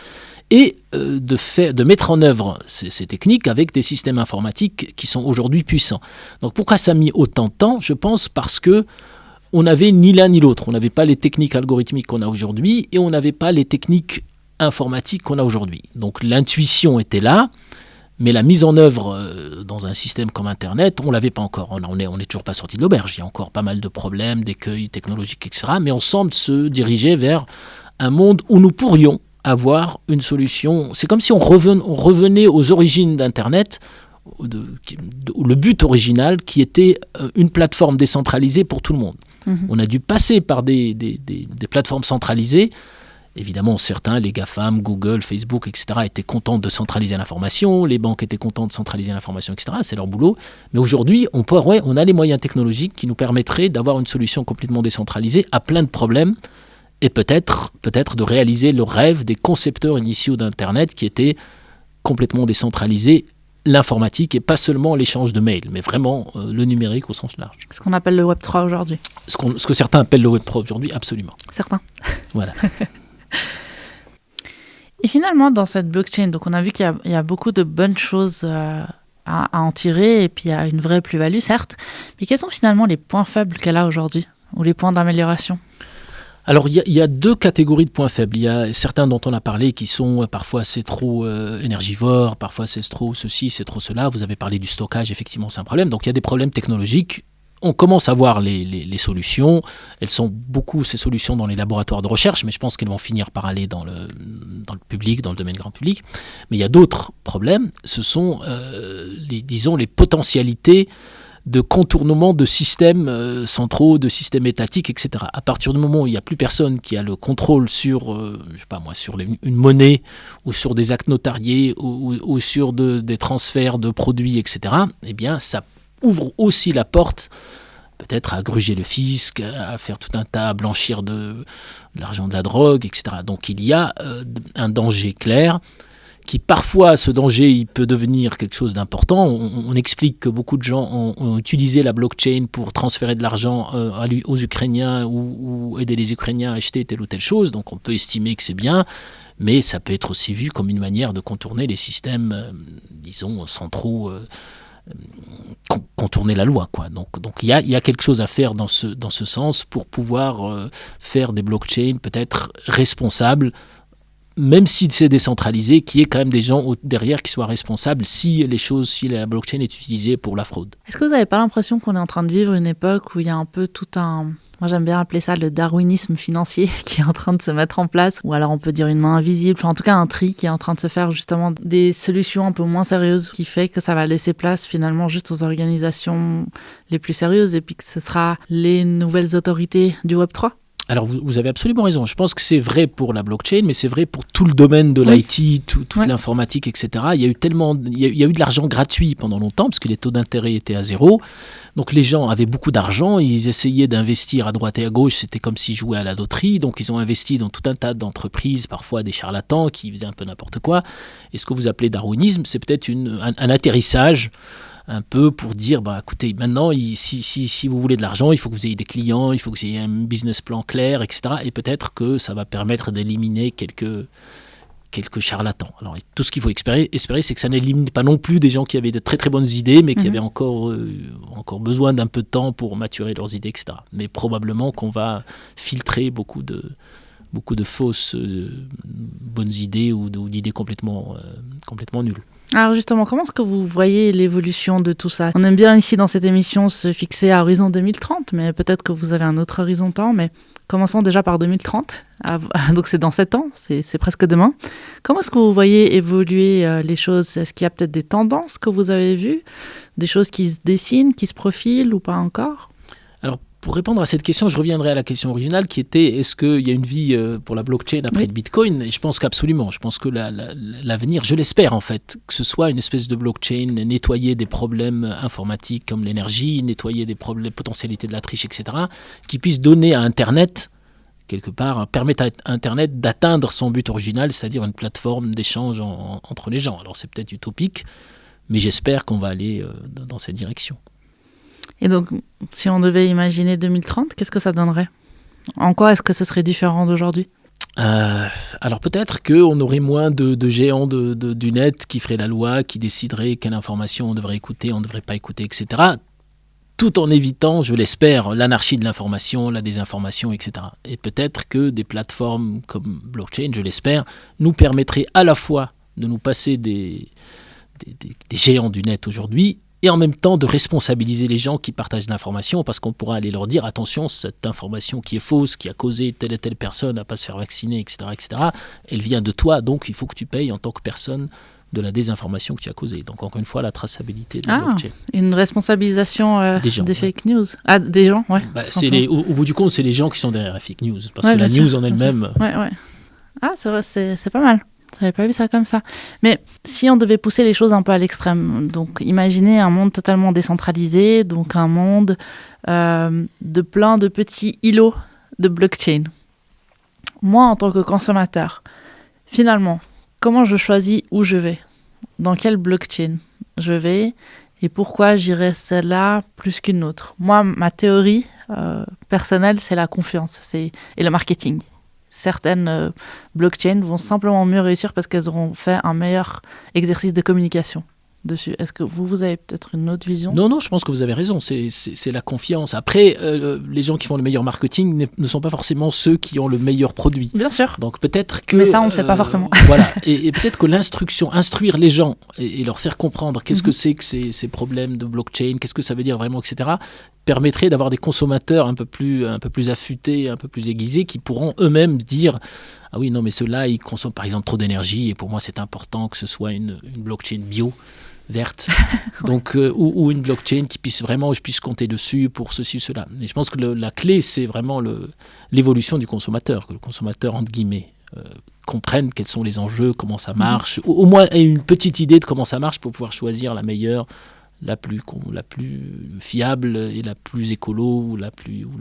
et de mettre en œuvre ces techniques avec des systèmes informatiques qui sont aujourd'hui puissants. Donc, pourquoi ça a mis autant de temps? Je pense parce que on n'avait ni l'un ni l'autre. On n'avait pas les techniques algorithmiques qu'on a aujourd'hui et on n'avait pas les techniques informatiques qu'on a aujourd'hui. Donc l'intuition était là, mais la mise en œuvre dans un système comme Internet, on ne l'avait pas encore. On n'est toujours pas sorti de l'auberge. Il y a encore pas mal de problèmes, d'écueils technologiques, etc. Mais on semble se diriger vers un monde où nous pourrions avoir une solution. C'est comme si on revenait aux origines d'Internet, le but original qui était une plateforme décentralisée pour tout le monde. On a dû passer par des plateformes centralisées. Évidemment, certains, les GAFAM, Google, Facebook, etc., étaient contents de centraliser l'information. Les banques étaient contentes de centraliser l'information, etc. C'est leur boulot. Mais aujourd'hui, on a les moyens technologiques qui nous permettraient d'avoir une solution complètement décentralisée à plein de problèmes et peut-être de réaliser le rêve des concepteurs initiaux d'Internet qui étaient complètement décentralisés, l'informatique et pas seulement l'échange de mails, mais vraiment le numérique au sens large. Ce qu'on appelle le Web 3 aujourd'hui. Ce que certains appellent le Web 3 aujourd'hui, absolument. Certains. Voilà. Et finalement, dans cette blockchain, donc on a vu qu'il y a beaucoup de bonnes choses à en tirer, et puis il y a une vraie plus-value, certes. Mais quels sont finalement les points faibles qu'elle a aujourd'hui, ou les points d'amélioration ? Alors, il y a deux catégories de points faibles. Il y a certains dont on a parlé qui sont parfois c'est trop énergivore, parfois c'est trop ceci, c'est trop cela. Vous avez parlé du stockage, effectivement, c'est un problème. Donc, il y a des problèmes technologiques. On commence à voir les solutions. Elles sont beaucoup, ces solutions, dans les laboratoires de recherche, mais je pense qu'elles vont finir par aller dans le public, dans le domaine grand public. Mais il y a d'autres problèmes. Ce sont, les potentialités de contournement de systèmes centraux, de systèmes étatiques, etc. À partir du moment où il n'y a plus personne qui a le contrôle sur, sur une monnaie ou sur des actes notariés ou sur des transferts de produits, etc., eh bien, ça ouvre aussi la porte peut-être à gruger le fisc, à faire tout un tas, à blanchir de l'argent de la drogue, etc. Donc il y a un danger clair qui parfois, ce danger, il peut devenir quelque chose d'important. On explique que beaucoup de gens ont utilisé la blockchain pour transférer de l'argent aux Ukrainiens ou aider les Ukrainiens à acheter telle ou telle chose. Donc on peut estimer que c'est bien, mais ça peut être aussi vu comme une manière de contourner les systèmes, disons, sans trop contourner la loi, quoi. Donc il y a quelque chose à faire dans ce sens pour pouvoir faire des blockchains peut-être responsables, même si c'est décentralisé, qu'il y ait quand même des gens derrière qui soient responsables si la blockchain est utilisée pour la fraude. Est-ce que vous n'avez pas l'impression qu'on est en train de vivre une époque où il y a un peu tout un... Moi, j'aime bien appeler ça le darwinisme financier qui est en train de se mettre en place, ou alors on peut dire une main invisible, enfin en tout cas un tri qui est en train de se faire justement des solutions un peu moins sérieuses qui fait que ça va laisser place finalement juste aux organisations les plus sérieuses et puis que ce sera les nouvelles autorités du Web3 ? Alors, vous avez absolument raison. Je pense que c'est vrai pour la blockchain, mais c'est vrai pour tout le domaine de l'IT, toute l'informatique, etc. Il y a eu de l'argent gratuit pendant longtemps, parce que les taux d'intérêt étaient à zéro. Donc, les gens avaient beaucoup d'argent, ils essayaient d'investir à droite et à gauche, c'était comme s'ils jouaient à la loterie. Donc, ils ont investi dans tout un tas d'entreprises, parfois des charlatans qui faisaient un peu n'importe quoi. Et ce que vous appelez darwinisme, c'est peut-être un atterrissage un peu pour dire, écoutez, maintenant, si vous voulez de l'argent, il faut que vous ayez des clients, il faut que vous ayez un business plan clair, etc. Et peut-être que ça va permettre d'éliminer quelques charlatans. Alors, tout ce qu'il faut espérer, c'est que ça n'élimine pas non plus des gens qui avaient de très très bonnes idées, mais qui avaient encore besoin d'un peu de temps pour maturer leurs idées, etc. Mais probablement qu'on va filtrer beaucoup de fausses bonnes idées ou d'idées complètement nulles. Alors justement, comment est-ce que vous voyez l'évolution de tout ça ? On aime bien ici dans cette émission se fixer à horizon 2030, mais peut-être que vous avez un autre horizon temps, mais commençons déjà par 2030. Donc c'est dans 7 ans, c'est presque demain. Comment est-ce que vous voyez évoluer les choses ? Est-ce qu'il y a peut-être des tendances que vous avez vues ? Des choses qui se dessinent, qui se profilent ou pas encore ? Alors, pour répondre à cette question, je reviendrai à la question originale qui était est-ce qu'il y a une vie pour la blockchain après le Bitcoin ? Et je pense qu'absolument. Je pense que l'avenir, je l'espère en fait, que ce soit une espèce de blockchain, nettoyer des problèmes informatiques comme l'énergie, nettoyer des problèmes, potentialités de la triche, etc., qui puisse donner à Internet, quelque part, permettre à Internet d'atteindre son but original, c'est-à-dire une plateforme d'échange entre les gens. Alors c'est peut-être utopique, mais j'espère qu'on va aller dans cette direction. Et donc, si on devait imaginer 2030, qu'est-ce que ça donnerait ? En quoi est-ce que ce serait différent d'aujourd'hui ? Alors peut-être qu'on aurait moins de géants du net qui feraient la loi, qui décideraient quelle information on devrait écouter, on ne devrait pas écouter, etc. Tout en évitant, je l'espère, l'anarchie de l'information, la désinformation, etc. Et peut-être que des plateformes comme blockchain, je l'espère, nous permettraient à la fois de nous passer des géants du net aujourd'hui, et en même temps de responsabiliser les gens qui partagent l'information, parce qu'on pourra aller leur dire attention, cette information qui est fausse, qui a causé telle et telle personne à ne pas se faire vacciner, etc., elle vient de toi, donc il faut que tu payes en tant que personne de la désinformation que tu as causée. Donc encore une fois, la traçabilité de la blockchain. Une responsabilisation des fake news. Ah, des gens, ouais. Au bout du compte, c'est les gens qui sont derrière la fake news, parce que la news en elle-même... Ouais. Ah, c'est vrai, c'est pas mal. Je n'avais pas vu ça comme ça. Mais si on devait pousser les choses un peu à l'extrême, donc imaginez un monde totalement décentralisé, donc un monde de plein de petits îlots de blockchain. Moi, en tant que consommateur, finalement, comment je choisis où je vais ? Dans quelle blockchain je vais ? Et pourquoi j'irais celle-là plus qu'une autre ? Moi, ma théorie personnelle, c'est la confiance et le marketing. Certaines blockchains vont simplement mieux réussir parce qu'elles auront fait un meilleur exercice de communication dessus. Est-ce que vous avez peut-être une autre vision ? Non, je pense que vous avez raison, c'est la confiance. Après, les gens qui font le meilleur marketing ne sont pas forcément ceux qui ont le meilleur produit. Bien sûr. Donc peut-être que... Mais ça, on ne sait pas forcément. Voilà, et peut-être que instruire les gens et leur faire comprendre qu'est-ce que c'est que ces problèmes de blockchain, qu'est-ce que ça veut dire vraiment, etc., permettrait d'avoir des consommateurs un peu plus affûtés, un peu plus aiguisés, qui pourront eux-mêmes dire « Ah oui, non, mais ceux-là, ils consomment par exemple trop d'énergie, et pour moi, c'est important que ce soit une blockchain bio. » verte, donc ou une blockchain je puisse compter dessus pour ceci ou cela. Et je pense que la clé, c'est vraiment l'évolution du consommateur, que le consommateur, entre guillemets, comprenne quels sont les enjeux, comment ça marche, au moins ait une petite idée de comment ça marche pour pouvoir choisir la meilleure la plus fiable et la plus écolo ou la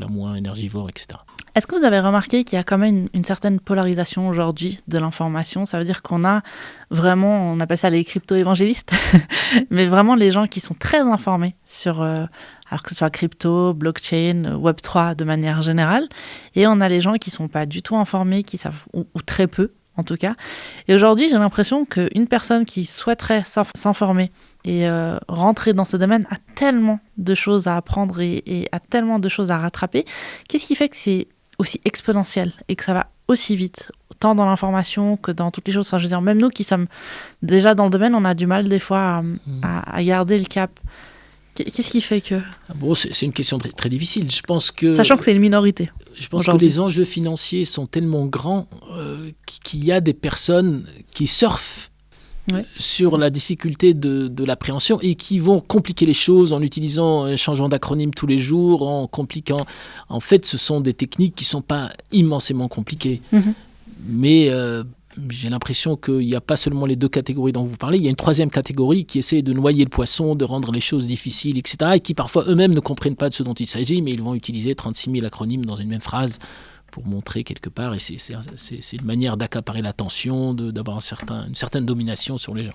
moins énergivore, etc. Est-ce que vous avez remarqué qu'il y a quand même une certaine polarisation aujourd'hui de l'information? Ça veut dire qu'on a vraiment, on appelle ça les crypto-évangélistes, mais vraiment les gens qui sont très informés sur, alors que ce soit crypto, blockchain, Web3 de manière générale, et on a les gens qui ne sont pas du tout informés, qui savent, ou très peu en tout cas. Et aujourd'hui, j'ai l'impression qu'une personne qui souhaiterait s'informer et rentrer dans ce domaine a tellement de choses à apprendre et a tellement de choses à rattraper. Qu'est-ce qui fait que c'est aussi exponentiel et que ça va aussi vite, tant dans l'information que dans toutes les choses? Enfin, je veux dire, même nous qui sommes déjà dans le domaine, on a du mal des fois à garder le cap. Qu'est-ce qui fait que... Bon, c'est une question très, très difficile. Je pense que... Sachant que c'est une minorité. Je pense que les enjeux financiers sont tellement grands qu'il y a des personnes qui surfent sur la difficulté de l'appréhension et qui vont compliquer les choses en utilisant un changement d'acronyme tous les jours, en compliquant. En fait, ce sont des techniques qui ne sont pas immensément compliquées. Mais j'ai l'impression qu'il n'y a pas seulement les deux catégories dont vous parlez, il y a une troisième catégorie qui essaie de noyer le poisson, de rendre les choses difficiles, etc. Et qui parfois eux-mêmes ne comprennent pas de ce dont il s'agit, mais ils vont utiliser 36 000 acronymes dans une même phrase pour montrer quelque part. Et c'est une manière d'accaparer l'attention, d'avoir une certaine domination sur les gens.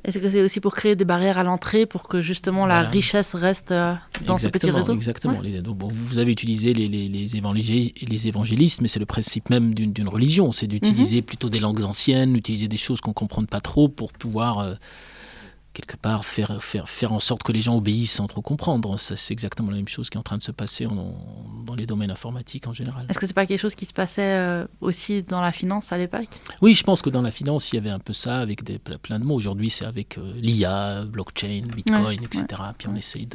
Est-ce que c'est aussi pour créer des barrières à l'entrée pour que justement la richesse reste dans ce petit réseau? Exactement. Donc, vous avez utilisé les évangélistes, mais c'est le principe même d'une religion, c'est d'utiliser plutôt des langues anciennes, d'utiliser des choses qu'on ne comprend pas trop pour pouvoir quelque part faire en sorte que les gens obéissent sans trop comprendre. Ça, c'est exactement la même chose qui est en train de se passer dans les domaines informatiques en général. Est-ce que c'est pas quelque chose qui se passait aussi dans la finance à l'époque? Oui, je pense que dans la finance, il y avait un peu ça avec plein de mots. Aujourd'hui, c'est avec l'IA, blockchain, Bitcoin, etc. Puis on essaye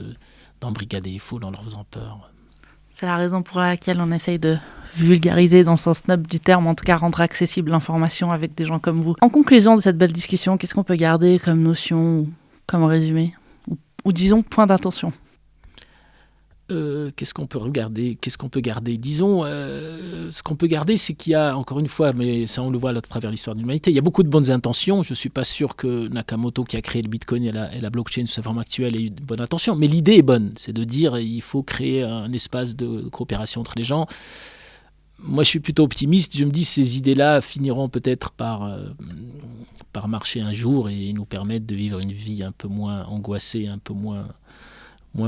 d'embrigader les foules en leur faisant peur. C'est la raison pour laquelle on essaye de vulgariser dans le sens noble du terme, en tout cas rendre accessible l'information avec des gens comme vous. En conclusion de cette belle discussion, qu'est-ce qu'on peut garder comme notion, comme résumé, ou disons point d'attention? Qu'est-ce qu'on peut garder? Disons, ce qu'on peut garder, c'est qu'il y a, encore une fois, mais ça on le voit à travers l'histoire de l'humanité, il y a beaucoup de bonnes intentions. Je ne suis pas sûr que Nakamoto, qui a créé le Bitcoin et la blockchain sous sa forme actuelle, ait eu de bonnes intentions. Mais l'idée est bonne, c'est de dire qu'il faut créer un espace de coopération entre les gens. Moi, je suis plutôt optimiste. Je me dis que ces idées-là finiront peut-être par marcher un jour et nous permettre de vivre une vie un peu moins angoissée, un peu moins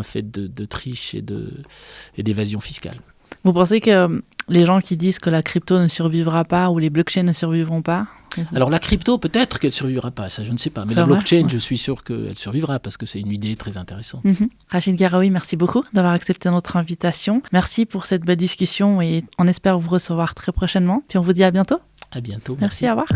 faite de triche et d'évasion fiscale. Vous pensez que les gens qui disent que la crypto ne survivra pas ou les blockchains ne survivront pas? Alors la crypto, peut-être qu'elle ne survivra pas, ça je ne sais pas. Mais la blockchain, je suis sûr qu'elle survivra parce que c'est une idée très intéressante. Rachid Garoui, merci beaucoup d'avoir accepté notre invitation. Merci pour cette belle discussion et on espère vous recevoir très prochainement. Puis on vous dit à bientôt. À bientôt. Merci. Au revoir.